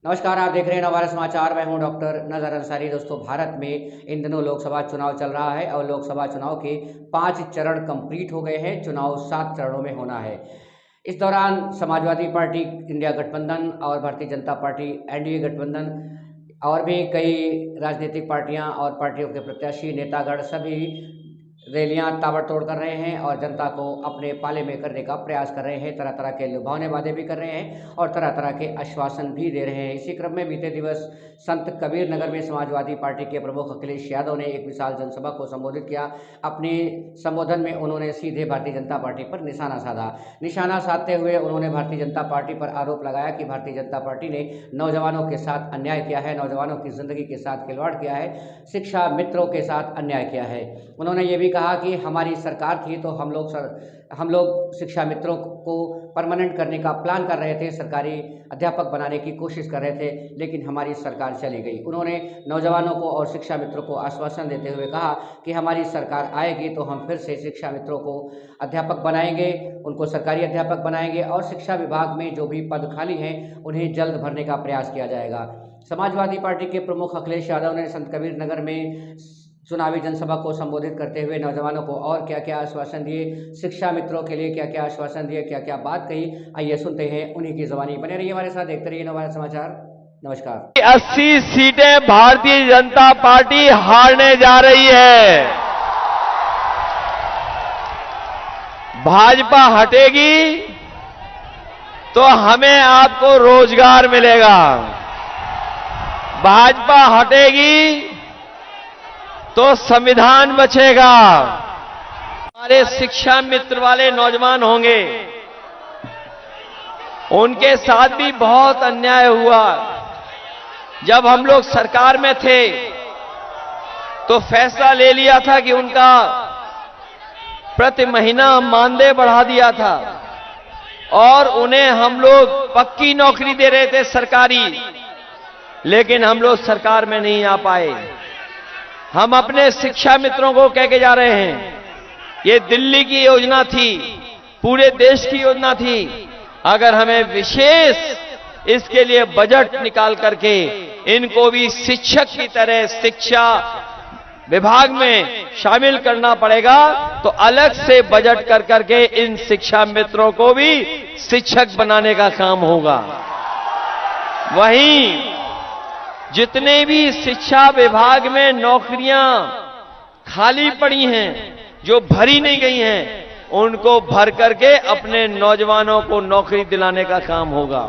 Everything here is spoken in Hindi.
नमस्कार, आप देख रहे हैं नवभारत समाचार। मैं हूं डॉक्टर नजर अंसारी। दोस्तों, भारत में इन दिनों लोकसभा चुनाव चल रहा है और लोकसभा चुनाव के 5 चरण कंप्लीट हो गए हैं। चुनाव 7 चरणों में होना है। इस दौरान समाजवादी पार्टी इंडिया गठबंधन और भारतीय जनता पार्टी एनडीए गठबंधन और भी कई राजनीतिक पार्टियां और पार्टियों के प्रत्याशी नेतागण सभी रैलियां ताबड़तोड़ कर रहे हैं और जनता को अपने पाले में करने का प्रयास कर रहे हैं। तरह तरह के लुभावने वादे भी कर रहे हैं और तरह तरह के आश्वासन भी दे रहे हैं। इसी क्रम में बीते दिवस संत कबीर नगर में समाजवादी पार्टी के प्रमुख अखिलेश यादव ने एक विशाल जनसभा को संबोधित किया। अपने संबोधन में उन्होंने सीधे भारतीय जनता पार्टी पर निशाना साधा। निशाना साधते हुए उन्होंने भारतीय जनता पार्टी पर आरोप लगाया कि भारतीय जनता पार्टी ने नौजवानों के साथ अन्याय किया है, नौजवानों की जिंदगी के साथ खिलवाड़ किया है, शिक्षा मित्रों के साथ अन्याय किया है। उन्होंने ये भी कहा कि हमारी सरकार थी तो हम लोग शिक्षा मित्रों को परमानेंट करने का प्लान कर रहे थे, सरकारी अध्यापक बनाने की कोशिश कर रहे थे, लेकिन हमारी सरकार चली गई। उन्होंने नौजवानों को और शिक्षा मित्रों को आश्वासन देते हुए कहा कि हमारी सरकार आएगी तो हम फिर से शिक्षा मित्रों को अध्यापक बनाएंगे, उनको सरकारी अध्यापक बनाएंगे और शिक्षा विभाग में जो भी पद खाली हैं उन्हें जल्द भरने का प्रयास किया जाएगा। समाजवादी पार्टी के प्रमुख अखिलेश यादव ने संत कबीर नगर में चुनावी जनसभा को संबोधित करते हुए नौजवानों को और क्या क्या आश्वासन दिए, शिक्षा मित्रों के लिए क्या क्या आश्वासन दिए, क्या क्या बात कही, आइए सुनते हैं उन्हीं की जुबानी। बने रहिए हमारे साथ, देखते रहिए नवभारत समाचार। नमस्कार। 80 सीटें भारतीय जनता पार्टी हारने जा रही है। भाजपा हटेगी तो हमें आपको रोजगार मिलेगा। भाजपा हटेगी तो संविधान बचेगा। हमारे शिक्षा मित्र वाले नौजवान होंगे, उनके साथ भी बहुत अन्याय हुआ। जब हम लोग सरकार में थे तो फैसला ले लिया था कि उनका प्रति महीना मानदेय बढ़ा दिया था और उन्हें हम लोग पक्की नौकरी दे रहे थे सरकारी, लेकिन हम लोग सरकार में नहीं आ पाए। हम अपने शिक्षा मित्रों को कह के जा रहे हैं, ये दिल्ली की योजना थी, पूरे देश की योजना थी। अगर हमें विशेष इसके लिए बजट निकाल करके इनको भी शिक्षक की तरह शिक्षा विभाग में शामिल करना पड़ेगा, तो अलग से बजट कर करके इन शिक्षा मित्रों को भी शिक्षक बनाने का काम होगा। वहीं जितने भी शिक्षा विभाग में नौकरियां खाली पड़ी हैं, जो भरी नहीं गई हैं, उनको भर करके अपने नौजवानों को नौकरी दिलाने का काम होगा।